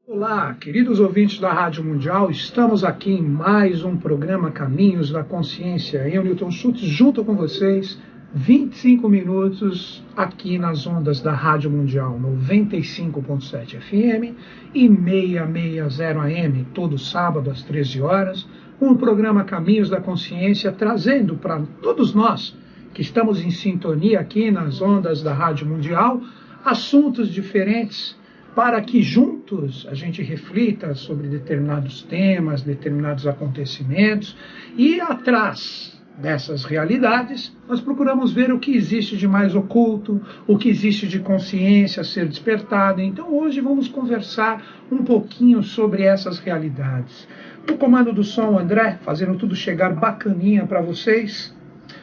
Olá, queridos ouvintes da Rádio Mundial, estamos aqui em mais um programa Caminhos da Consciência. Eu, Newton Schultz, junto com vocês, 25 minutos aqui nas ondas da Rádio Mundial, 95.7 FM e 660 AM, todo sábado às 13 horas, com o programa Caminhos da Consciência, trazendo para todos nós que estamos em sintonia aqui nas ondas da Rádio Mundial, assuntos diferentes, para que juntos a gente reflita sobre determinados temas, determinados acontecimentos, e atrás dessas realidades nós procuramos ver o que existe de mais oculto, o que existe de consciência a ser despertado. Então hoje vamos conversar um pouquinho sobre essas realidades. No comando do som, André, fazendo tudo chegar bacaninha para vocês,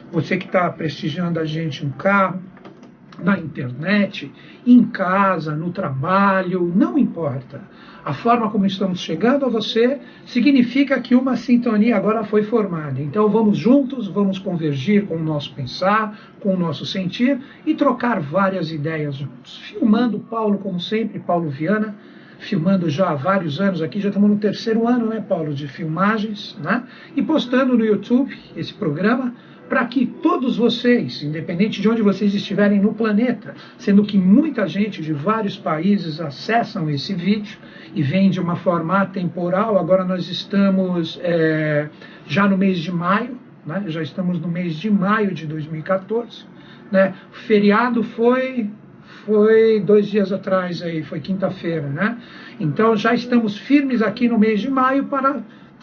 você que está prestigiando a gente no carro, na internet, em casa, no trabalho, não importa. A forma como estamos chegando a você significa que uma sintonia agora foi formada. Então vamos juntos, vamos convergir com o nosso pensar, com o nosso sentir e trocar várias ideias juntos. Filmando Paulo, como sempre, Paulo Viana, filmando já há vários anos aqui, já estamos no 3º ano, né, Paulo, de filmagens, né? E postando no YouTube esse programa, para que todos vocês, independente de onde vocês estiverem no planeta, sendo que muita gente de vários países acessam esse vídeo e vem de uma forma atemporal. Agora nós estamos já no mês de maio, né? Já estamos no mês de maio de 2014. Né? O feriado foi 2 dias atrás, aí, foi quinta-feira. Né? Então já estamos firmes aqui no mês de maio para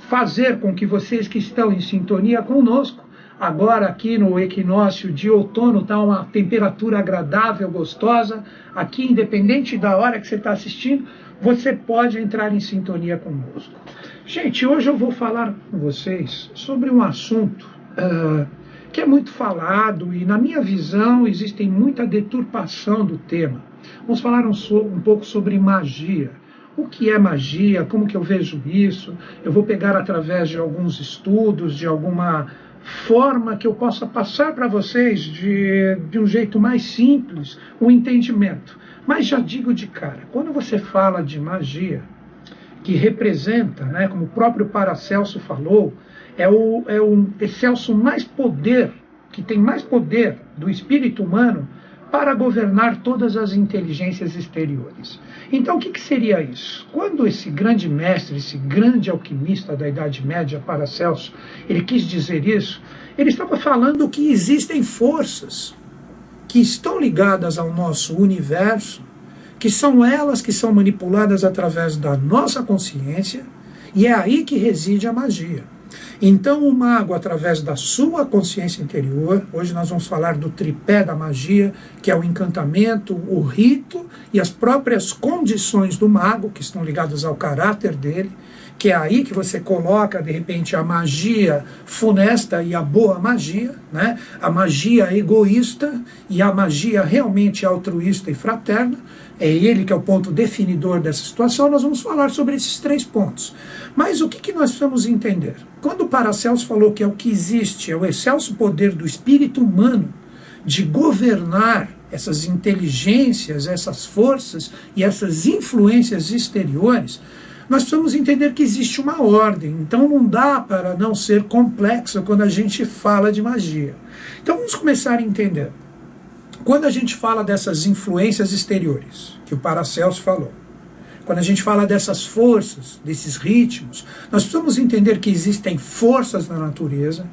fazer com que vocês que estão em sintonia conosco, agora aqui no equinócio de outono, está uma temperatura agradável, gostosa. Aqui, independente da hora que você está assistindo, você pode entrar em sintonia conosco. Gente, hoje eu vou falar com vocês sobre um assunto que é muito falado e, na minha visão, existe muita deturpação do tema. Vamos falar um pouco sobre magia. O que é magia? Como que eu vejo isso? Eu vou pegar através de alguns estudos, de alguma forma que eu possa passar para vocês de um jeito mais simples o entendimento. Mas já digo de cara, quando você fala de magia, que representa, né, como o próprio Paracelso falou, é o excelso mais poder, que tem mais poder do espírito humano para governar todas as inteligências exteriores. Então, o que seria isso? Quando esse grande mestre, esse grande alquimista da Idade Média, Paracelso, ele quis dizer isso, ele estava falando que existem forças que estão ligadas ao nosso universo, que são elas que são manipuladas através da nossa consciência, e é aí que reside a magia. Então o mago, através da sua consciência interior, hoje nós vamos falar do tripé da magia, que é o encantamento, o rito e as próprias condições do mago, que estão ligadas ao caráter dele, que é aí que você coloca, de repente, a magia funesta e a boa magia, né? A magia egoísta e a magia realmente altruísta e fraterna. É ele que é o ponto definidor dessa situação. Nós vamos falar sobre esses 3 pontos. Mas o que nós precisamos entender? Quando o Paracelso falou que é o que existe, é o excelso poder do espírito humano de governar essas inteligências, essas forças e essas influências exteriores, nós precisamos entender que existe uma ordem. Então não dá para não ser complexo quando a gente fala de magia. Então vamos começar a entender. Quando a gente fala dessas influências exteriores, que o Paracelso falou, quando a gente fala dessas forças, desses ritmos, nós precisamos entender que existem forças na natureza,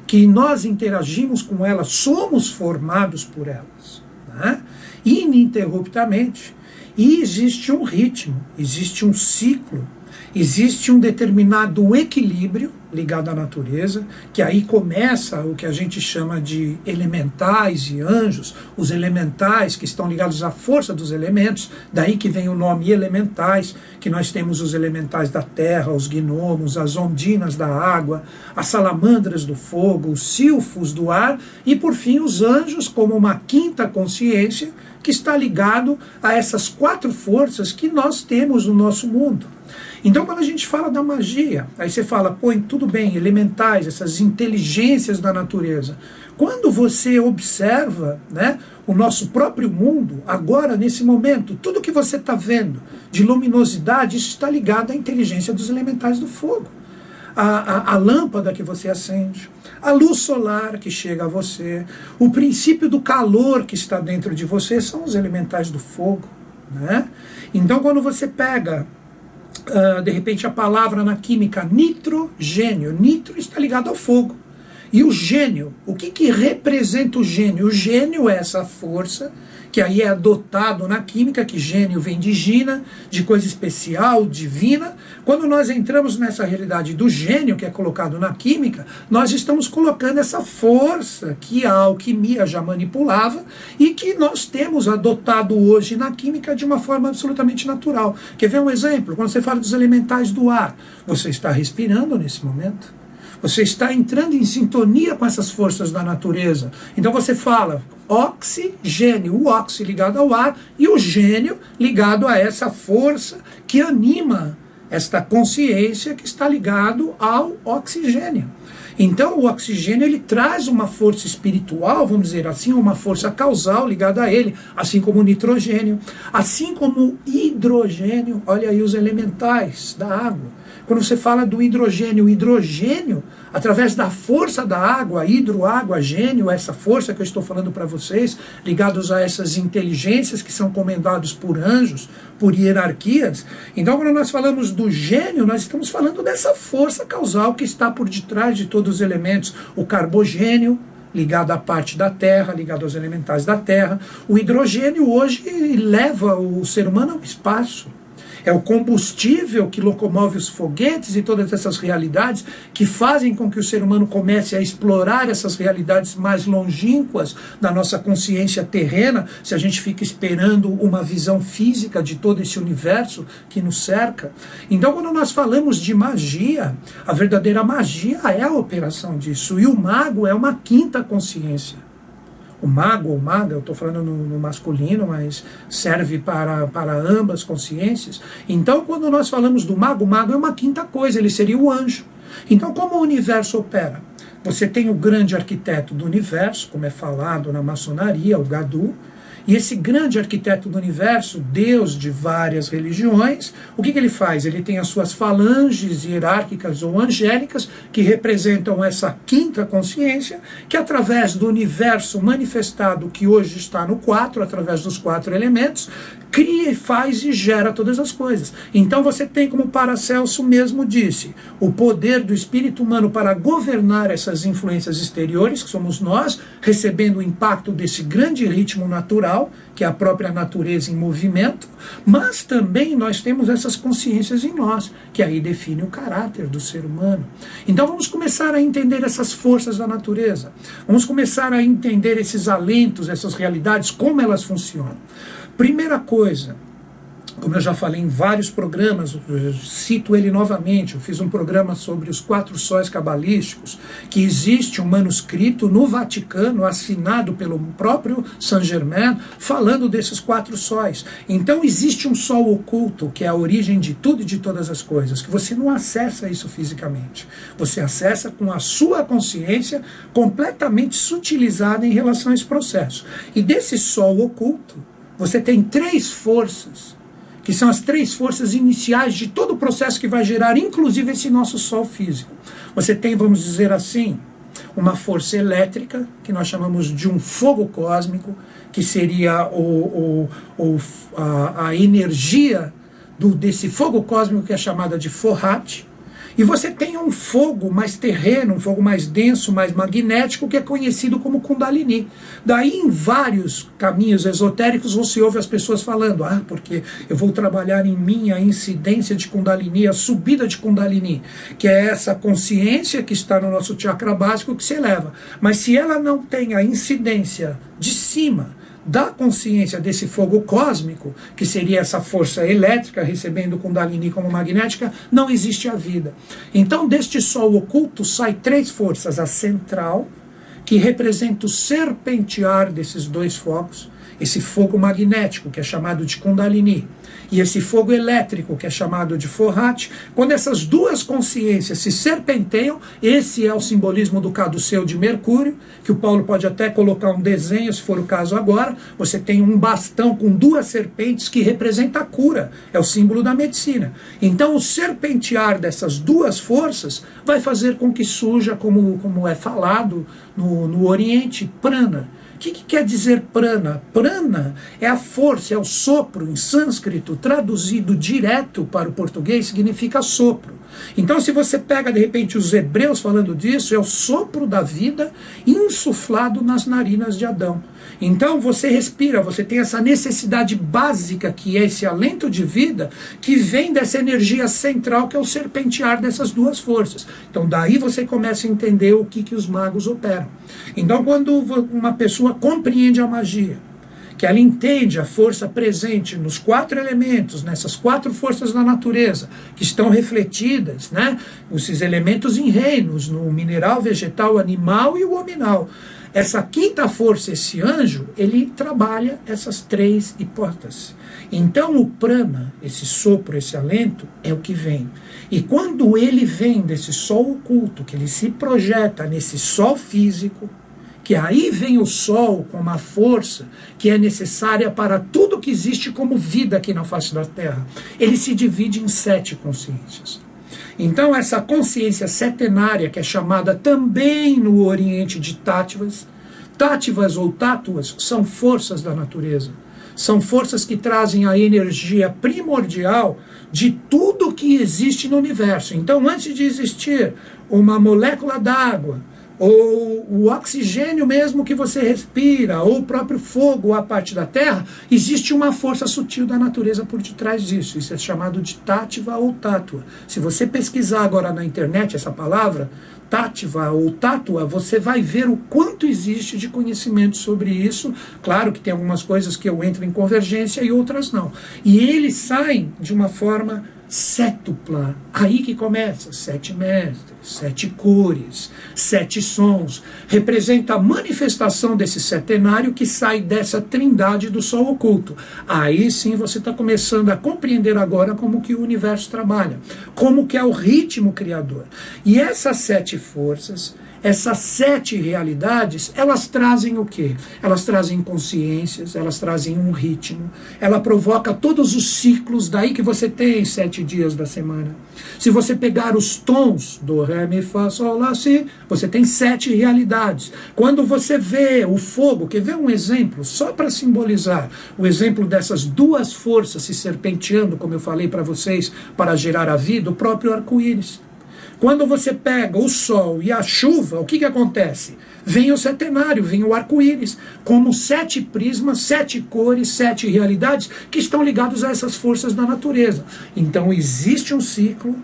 que nós interagimos com elas, somos formados por elas, né? Ininterruptamente, e existe um ritmo, existe um ciclo, existe um determinado equilíbrio ligado à natureza, que aí começa o que a gente chama de elementais e anjos, os elementais que estão ligados à força dos elementos, daí que vem o nome elementais, que nós temos os elementais da terra, os gnomos, as ondinas da água, as salamandras do fogo, os silfos do ar, e por fim os anjos como uma quinta consciência que está ligado a essas 4 forças que nós temos no nosso mundo. Então, quando a gente fala da magia, aí você fala, pô, tudo tudo bem, elementais, essas inteligências da natureza. Quando você observa, né, o nosso próprio mundo, agora, nesse momento, tudo que você está vendo de luminosidade, isso está ligado à inteligência dos elementais do fogo. A lâmpada que você acende, a luz solar que chega a você, o princípio do calor que está dentro de você são os elementais do fogo, né? Então, quando você pega, de repente, a palavra na química nitrogênio, nitro está ligado ao fogo. E o gênio, o que representa o gênio? O gênio é essa força que aí é adotado na química, que gênio vem de gina, de coisa especial, divina. Quando nós entramos nessa realidade do gênio, que é colocado na química, nós estamos colocando essa força que a alquimia já manipulava e que nós temos adotado hoje na química de uma forma absolutamente natural. Quer ver um exemplo? Quando você fala dos elementais do ar, você está respirando nesse momento. Você está entrando em sintonia com essas forças da natureza. Então você fala oxigênio, o oxi ligado ao ar e o gênio ligado a essa força que anima esta consciência que está ligado ao oxigênio. Então o oxigênio ele traz uma força espiritual, vamos dizer assim, uma força causal ligada a ele, assim como o nitrogênio, assim como o hidrogênio. Olha aí os elementais da água. Quando você fala do hidrogênio, através da força da água, hidro, água, gênio, essa força que eu estou falando para vocês, ligados a essas inteligências que são comandados por anjos, por hierarquias. Então, quando nós falamos do gênio, nós estamos falando dessa força causal que está por detrás de todos os elementos. O carbogênio, ligado à parte da Terra, ligado aos elementais da Terra. O hidrogênio hoje leva o ser humano ao espaço. É o combustível que locomove os foguetes e todas essas realidades que fazem com que o ser humano comece a explorar essas realidades mais longínquas da nossa consciência terrena, se a gente fica esperando uma visão física de todo esse universo que nos cerca. Então, quando nós falamos de magia, a verdadeira magia é a operação disso. E o mago é uma quinta consciência. O mago ou maga, eu estou falando no masculino, mas serve para ambas consciências. Então, quando nós falamos do mago, o mago é uma quinta coisa, ele seria o anjo. Então, como o universo opera? Você tem o grande arquiteto do universo, como é falado na maçonaria, o Gadu, e esse grande arquiteto do universo, Deus de várias religiões, o que ele faz? Ele tem as suas falanges hierárquicas ou angélicas, que representam essa quinta consciência, que através do universo manifestado, que hoje está no 4, através dos 4 elementos, cria e faz e gera todas as coisas. Então você tem, como Paracelso mesmo disse, o poder do espírito humano para governar essas influências exteriores, que somos nós, recebendo o impacto desse grande ritmo natural, que é a própria natureza em movimento, mas também nós temos essas consciências em nós, que aí define o caráter do ser humano. Então vamos começar a entender essas forças da natureza, vamos começar a entender esses alentos, essas realidades, como elas funcionam. Primeira coisa, como eu já falei em vários programas, eu cito ele novamente, eu fiz um programa sobre os 4 sóis cabalísticos, que existe um manuscrito no Vaticano, assinado pelo próprio Saint-Germain, falando desses 4 sóis. Então existe um sol oculto, que é a origem de tudo e de todas as coisas, que você não acessa isso fisicamente. Você acessa com a sua consciência completamente sutilizada em relação a esse processo. E desse sol oculto, você tem 3 forças, que são as 3 forças iniciais de todo o processo que vai gerar, inclusive, esse nosso Sol físico. Você tem, vamos dizer assim, uma força elétrica, que nós chamamos de um fogo cósmico, que seria a energia desse fogo cósmico, que é chamada de Fohat. E você tem um fogo mais terreno, um fogo mais denso, mais magnético, que é conhecido como Kundalini. Daí, em vários caminhos esotéricos, você ouve as pessoas falando, porque eu vou trabalhar em mim a incidência de Kundalini, a subida de Kundalini, que é essa consciência que está no nosso chakra básico que se eleva. Mas se ela não tem a incidência de cima, da consciência desse fogo cósmico, que seria essa força elétrica recebendo Kundalini como magnética, não existe a vida. Então deste sol oculto sai 3 forças, a central, que representa o serpentear desses 2 fogos, esse fogo magnético, que é chamado de Kundalini, e esse fogo elétrico, que é chamado de Fohat, quando essas duas consciências se serpenteiam, esse é o simbolismo do caduceu de Mercúrio, que o Paulo pode até colocar um desenho, se for o caso agora. Você tem um bastão com duas serpentes que representa a cura, é o símbolo da medicina. Então o serpentear dessas duas forças vai fazer com que surja, como é falado no Oriente, prana. O que quer dizer prana? Prana é a força, é o sopro. Em sânscrito, traduzido direto para o português, significa sopro. Então, se você pega, de repente, os hebreus falando disso, é o sopro da vida insuflado nas narinas de Adão. Então, você respira, você tem essa necessidade básica, que é esse alento de vida, que vem dessa energia central, que é o serpentear dessas duas forças. Então, daí você começa a entender o que os magos operam. Então, quando uma pessoa compreende a magia, que ela entende a força presente nos 4 elementos, nessas 4 forças da natureza, que estão refletidas, né, esses elementos em reinos, no mineral, vegetal, animal e o hominal. Essa quinta força, esse anjo, ele trabalha essas 3 hipóteses. Então o prana, esse sopro, esse alento, é o que vem. E quando ele vem desse sol oculto, que ele se projeta nesse sol físico, que aí vem o sol com uma força que é necessária para tudo que existe como vida aqui na face da Terra. Ele se divide em 7 consciências. Então essa consciência setenária, que é chamada também no Oriente de Táttvas, Táttvas ou tátuas são forças da natureza. São forças que trazem a energia primordial de tudo que existe no universo. Então, antes de existir uma molécula d'água, ou o oxigênio mesmo que você respira, ou o próprio fogo, ou a parte da terra, existe uma força sutil da natureza por detrás disso. Isso é chamado de tátiva ou tátua. Se você pesquisar agora na internet essa palavra, tátiva ou tátua, você vai ver o quanto existe de conhecimento sobre isso. Claro que tem algumas coisas que eu entro em convergência e outras não. E eles saem de uma forma sétupla. Aí que começa, 7 mestres, 7 cores, 7 sons. Representa a manifestação desse setenário que sai dessa trindade do sol oculto. Aí sim você está começando a compreender agora como que o universo trabalha, como que é o ritmo criador. E essas 7 forças, essas 7 realidades, elas trazem o quê? Elas trazem consciências, elas trazem um ritmo, ela provoca todos os ciclos, daí que você tem 7 dias da semana. Se você pegar os tons do Ré, Mi, Fá, Sol, Lá, Si, você tem 7 realidades. Quando você vê o fogo, quer ver um exemplo, só para simbolizar o exemplo dessas duas forças se serpenteando, como eu falei para vocês, para gerar a vida, o próprio arco-íris. Quando você pega o sol e a chuva, o que acontece? Vem o setenário, vem o arco-íris, como 7 prismas, 7 cores, 7 realidades que estão ligados a essas forças da natureza. Então existe um ciclo,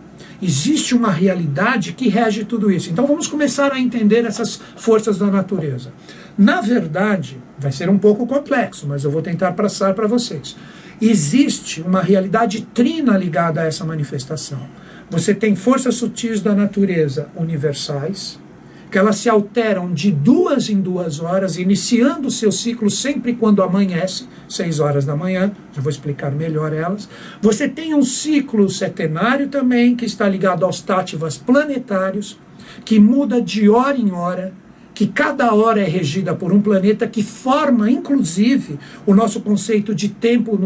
existe uma realidade que rege tudo isso. Então vamos começar a entender essas forças da natureza. Na verdade, vai ser um pouco complexo, mas eu vou tentar passar para vocês. Existe uma realidade trina ligada a essa manifestação. Você tem forças sutis da natureza universais, que elas se alteram de 2 em 2 horas, iniciando o seu ciclo sempre quando amanhece, 6 horas da manhã, já vou explicar melhor elas. Você tem um ciclo setenário também, que está ligado aos táttivas planetários, que muda de hora em hora, que cada hora é regida por um planeta que forma, inclusive, o nosso conceito de tempo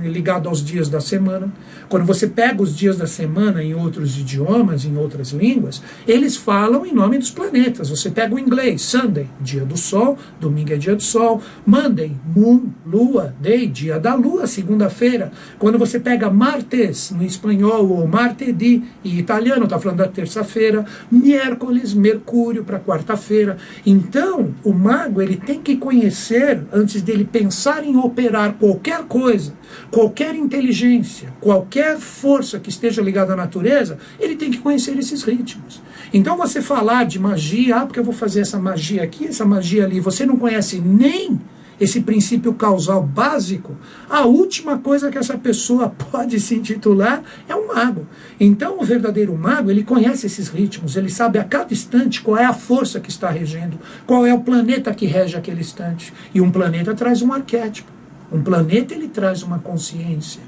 ligado aos dias da semana. Quando você pega os dias da semana em outros idiomas, em outras línguas, eles falam em nome dos planetas. Você pega o inglês, Sunday, dia do sol, domingo é dia do sol, Monday, moon, lua, day, dia da lua, segunda-feira. Quando você pega martes, no espanhol, ou martedì, em italiano, está falando da terça-feira, miércoles, mercúrio, para quarta-feira. Então, o mago ele tem que conhecer, antes dele pensar em operar qualquer coisa, qualquer inteligência, qualquer força que esteja ligada à natureza, ele tem que conhecer esses ritmos. Então você falar de magia, porque eu vou fazer essa magia aqui, essa magia ali, você não conhece nem esse princípio causal básico, a última coisa que essa pessoa pode se intitular é um mago. Então, o verdadeiro mago, ele conhece esses ritmos, ele sabe a cada instante qual é a força que está regendo, qual é o planeta que rege aquele instante. E um planeta traz um arquétipo. Um planeta, ele traz uma consciência.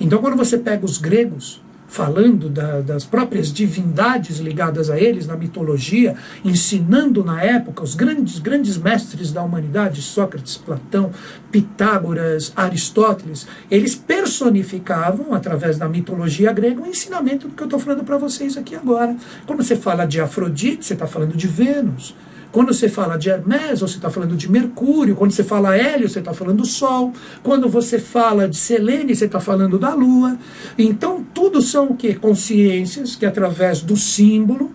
Então, quando você pega os gregos, falando das próprias divindades ligadas a eles na mitologia, ensinando na época os grandes mestres da humanidade, Sócrates, Platão, Pitágoras, Aristóteles, eles personificavam, através da mitologia grega, o ensinamento do que eu estou falando para vocês aqui agora. Quando você fala de Afrodite, você está falando de Vênus. Quando você fala de Hermes, você está falando de Mercúrio. Quando você fala Hélio, você está falando do Sol. Quando você fala de Selene, você está falando da Lua. Então, tudo são o quê? Consciências que, através do símbolo,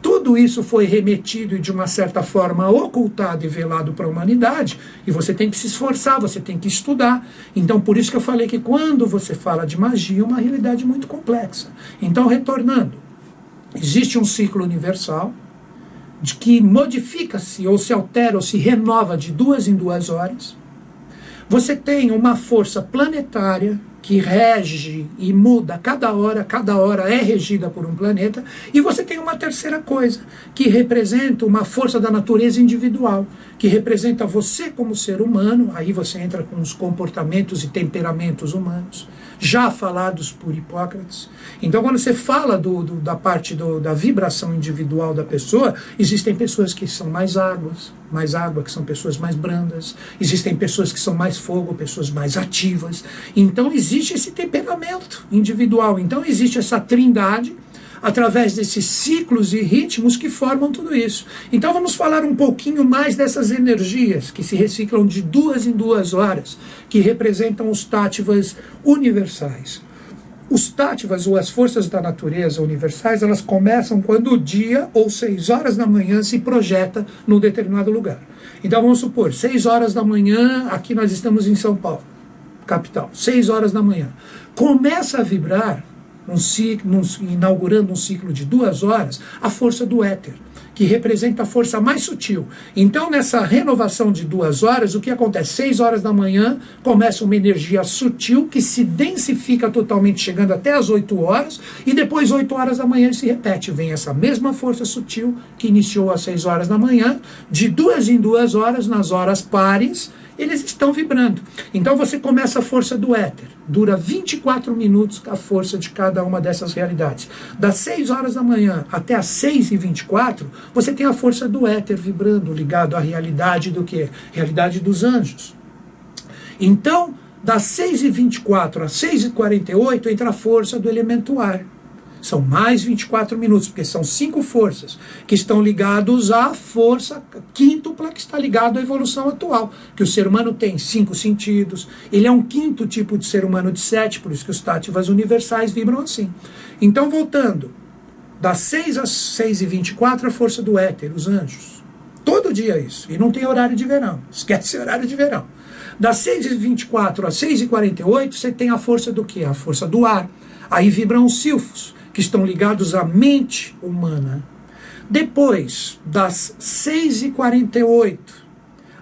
tudo isso foi remetido e, de uma certa forma, ocultado e velado para a humanidade. E você tem que se esforçar, você tem que estudar. Então, por isso que eu falei que quando você fala de magia, é uma realidade muito complexa. Então, retornando, existe um ciclo universal, de que modifica-se, ou se altera, ou se renova de 2 em 2 horas. Você tem uma força planetária que rege e muda cada hora é regida por um planeta, e você tem uma terceira coisa, que representa uma força da natureza individual, que representa você como ser humano. Aí você entra com os comportamentos e temperamentos humanos, já falados por Hipócrates. Então, quando você fala da parte da vibração individual da pessoa, existem pessoas que são mais água, que são pessoas mais brandas, existem pessoas que são mais fogo, pessoas mais ativas. Então, existe esse temperamento individual. Então, existe essa trindade, através desses ciclos e ritmos que formam tudo isso. Então vamos falar um pouquinho mais dessas energias que se reciclam de 2 em 2 horas, que representam os táttvas universais. Os táttvas, ou as forças da natureza universais, elas começam quando o dia, ou 6 horas da manhã, se projeta num determinado lugar. Então vamos supor, 6 horas da manhã, aqui nós estamos em São Paulo, capital, 6 horas da manhã. Começa a vibrar, inaugurando um ciclo de 2 horas, a força do éter, que representa a força mais sutil. Então, nessa renovação de 2 horas, o que acontece? 6 horas da manhã, começa uma energia sutil que se densifica totalmente, chegando até as 8 horas, e depois, 8 horas da manhã, se repete. Vem essa mesma força sutil que iniciou às 6 horas da manhã, de 2 em 2 horas, nas horas pares, eles estão vibrando. Então você começa a força do éter. Dura 24 minutos a força de cada uma dessas realidades. Das 6 horas da manhã até as 6h24, você tem a força do éter vibrando, ligado à realidade do quê? Realidade dos anjos. Então, das 6h24 às 6h48, entra a força do elemento ar. São mais 24 minutos, porque são 5 forças que estão ligados à força quíntupla que está ligada à evolução atual, que o ser humano tem 5 sentidos, ele é um quinto tipo de ser humano de 7, por isso que os táttvas universais vibram assim. Então, voltando, das 6 às 6h24, a força do éter, os anjos. Todo dia isso, e não tem horário de verão, esquece horário de verão. Das 6h24 às 6h48, você tem a força do quê? A força do ar. Aí vibram os silfos, que estão ligados à mente humana. Depois, das 6h48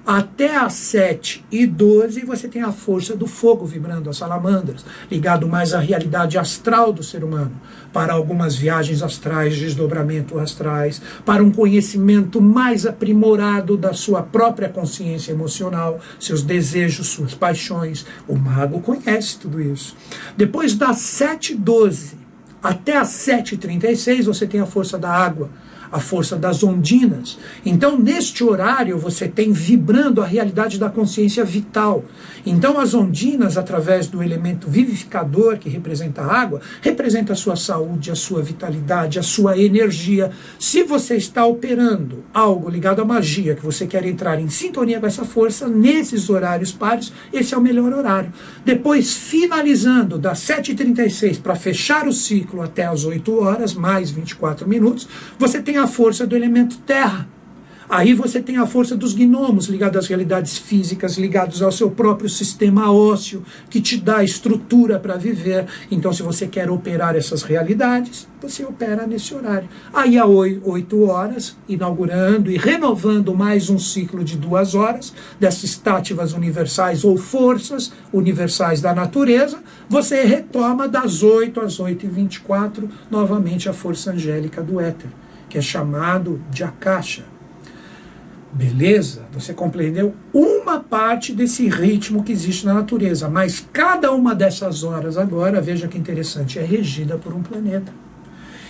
até as 7h12, você tem a força do fogo vibrando, as salamandras, ligado mais à realidade astral do ser humano, para algumas viagens astrais, desdobramento astrais, para um conhecimento mais aprimorado da sua própria consciência emocional, seus desejos, suas paixões. O mago conhece tudo isso. Depois das 7h12 até as 7h36, você tem a força da água, a força das ondinas. Então, neste horário, você tem vibrando a realidade da consciência vital. Então, as ondinas, através do elemento vivificador, que representa a água, representa a sua saúde, a sua vitalidade, a sua energia. Se você está operando algo ligado à magia, que você quer entrar em sintonia com essa força, nesses horários pares, esse é o melhor horário. Depois, finalizando, das 7h36 para fechar o ciclo até as 8 horas, mais 24 minutos, você tem a força do elemento terra. Aí você tem a força dos gnomos, ligada às realidades físicas, ligados ao seu próprio sistema ósseo, que te dá estrutura para viver. Então, se você quer operar essas realidades, você opera nesse horário. Aí, às 8 horas, inaugurando e renovando mais um ciclo de 2 horas, dessas tátivas universais ou forças universais da natureza, você retoma das 8 às 8h24, novamente a força angélica do éter, que é chamado de Akasha. Beleza? Você compreendeu uma parte desse ritmo que existe na natureza, mas cada uma dessas horas agora, veja que interessante, é regida por um planeta.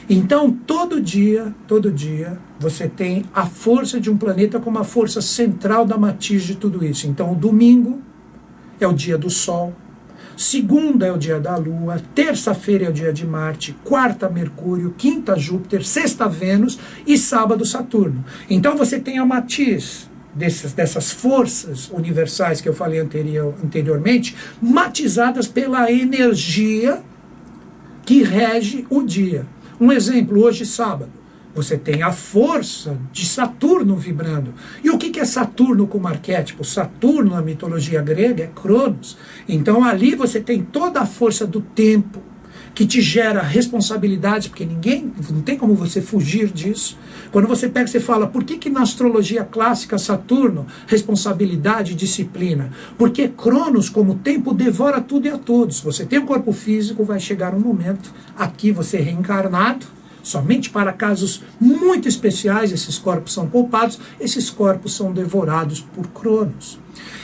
Então, todo dia, você tem a força de um planeta como a força central da matriz de tudo isso. Então, o domingo é o dia do Sol, segunda é o dia da Lua, terça-feira é o dia de Marte, quarta Mercúrio, quinta Júpiter, sexta Vênus e sábado Saturno. Então você tem a matriz dessas forças universais que eu falei anteriormente, matizadas pela energia que rege o dia. Um exemplo, hoje sábado, você tem a força de Saturno vibrando. E o que é Saturno como arquétipo? Saturno, na mitologia grega, é Cronos. Então ali você tem toda a força do tempo, que te gera responsabilidades, porque não tem como você fugir disso. Quando você pega, você fala, por que na astrologia clássica Saturno, responsabilidade e disciplina? Porque Cronos, como tempo, devora tudo e a todos. Você tem um corpo físico, vai chegar um momento, aqui você é reencarnado, somente para casos muito especiais, esses corpos são poupados, esses corpos são devorados por Cronos.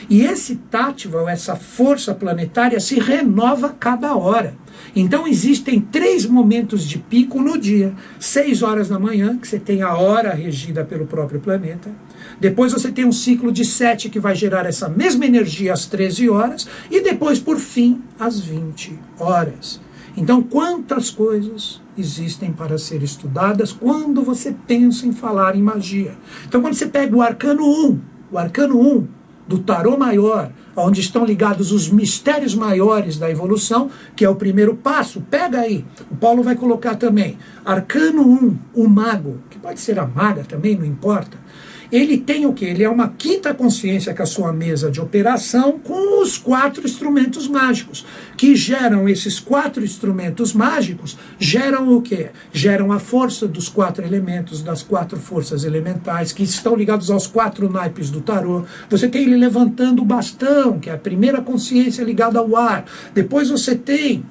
E esse tátival, essa força planetária, se renova a cada hora. Então existem 3 momentos de pico no dia. 6 horas da manhã, que você tem a hora regida pelo próprio planeta. Depois você tem um ciclo de 7 que vai gerar essa mesma energia às 13 horas. E depois, por fim, às 20 horas. Então, quantas coisas existem para ser estudadas quando você pensa em falar em magia? Então, quando você pega o arcano 1 do tarô maior, onde estão ligados os mistérios maiores da evolução, que é o primeiro passo, pega aí, o Paulo vai colocar também, arcano 1, o mago, que pode ser a maga também, não importa. Ele tem o quê? Ele é uma quinta consciência com a sua mesa de operação com os 4 instrumentos mágicos, que geram esses 4 instrumentos mágicos, geram o quê? Geram a força dos 4 elementos, das 4 forças elementais, que estão ligados aos 4 naipes do tarô. Você tem ele levantando o bastão, que é a primeira consciência ligada ao ar. Depois você tem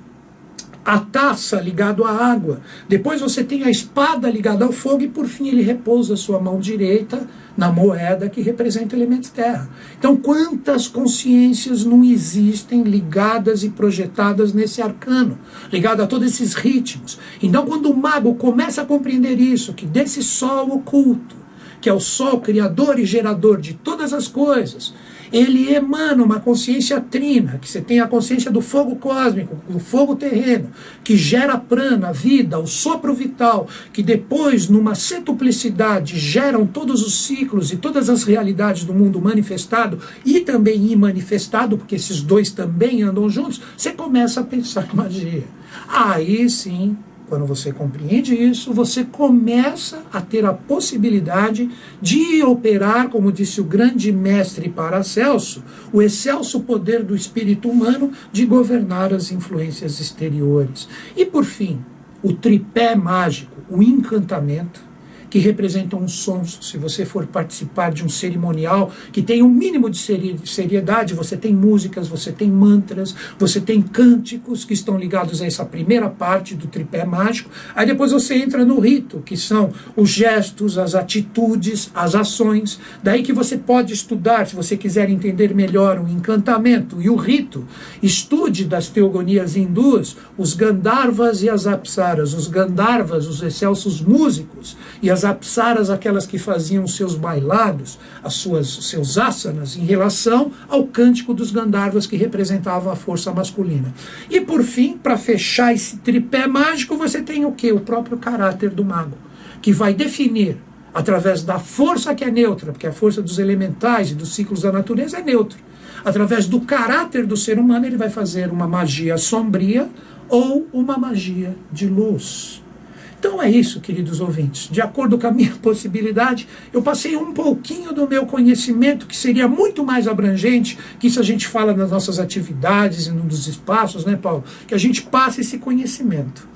a taça ligada à água. Depois você tem a espada ligada ao fogo e por fim ele repousa a sua mão direita na moeda que representa o elemento terra. Então quantas consciências não existem ligadas e projetadas nesse arcano, ligado a todos esses ritmos. Então quando o mago começa a compreender isso, que desse sol oculto, que é o sol criador e gerador de todas as coisas, ele emana uma consciência trina, que você tem a consciência do fogo cósmico, do fogo terreno, que gera prana, vida, o sopro vital, que depois, numa centuplicidade, geram todos os ciclos e todas as realidades do mundo manifestado e também imanifestado, porque esses dois também andam juntos, você começa a pensar em magia. Aí sim, quando você compreende isso, você começa a ter a possibilidade de operar, como disse o grande mestre Paracelso, o excelso poder do espírito humano de governar as influências exteriores. E, por fim, o tripé mágico, o encantamento, que representam uns sons. Se você for participar de um cerimonial que tem um mínimo de seriedade, você tem músicas, você tem mantras, você tem cânticos que estão ligados a essa primeira parte do tripé mágico. Aí depois você entra no rito, que são os gestos, as atitudes, as ações. Daí que você pode estudar, se você quiser entender melhor o encantamento e o rito, estude das teogonias hindus, os Gandharvas e as Apsaras. Os Gandharvas, os excelsos músicos, e as Apsaras, aquelas que faziam seus bailados, seus asanas, em relação ao cântico dos Gandharvas, que representavam a força masculina. E por fim, para fechar esse tripé mágico, você tem o quê? O próprio caráter do mago, que vai definir, através da força que é neutra, porque a força dos elementais e dos ciclos da natureza é neutra. Através do caráter do ser humano, ele vai fazer uma magia sombria ou uma magia de luz. Então é isso, queridos ouvintes. De acordo com a minha possibilidade, eu passei um pouquinho do meu conhecimento, que seria muito mais abrangente, que isso a gente fala nas nossas atividades e nos espaços, né, Paulo? Que a gente passe esse conhecimento.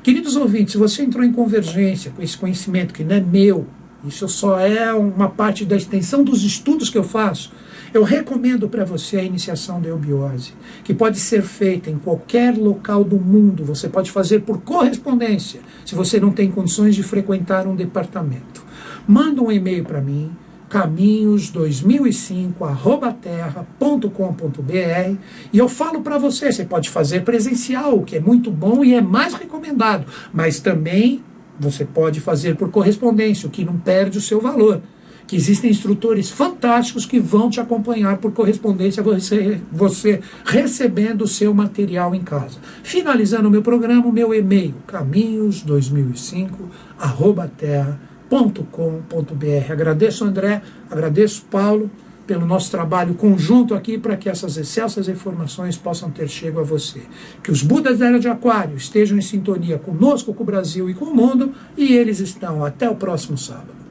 Queridos ouvintes, se você entrou em convergência com esse conhecimento que não é meu, isso só é uma parte da extensão dos estudos que eu faço, eu recomendo para você a iniciação da eubiose, que pode ser feita em qualquer local do mundo. Você pode fazer por correspondência, se você não tem condições de frequentar um departamento. Manda um e-mail para mim, caminhos2005@terra.com.br, e eu falo para você, você pode fazer presencial, o que é muito bom e é mais recomendado, mas também você pode fazer por correspondência, o que não perde o seu valor. Que existem instrutores fantásticos que vão te acompanhar por correspondência, você recebendo o seu material em casa. Finalizando o meu programa, o meu e-mail, caminhos2005@terra.com.br. Agradeço, André, agradeço, Paulo, pelo nosso trabalho conjunto aqui para que essas excelsas informações possam ter chego a você. Que os Budas da Era de Aquário estejam em sintonia conosco, com o Brasil e com o mundo, e eles estão. Até o próximo sábado.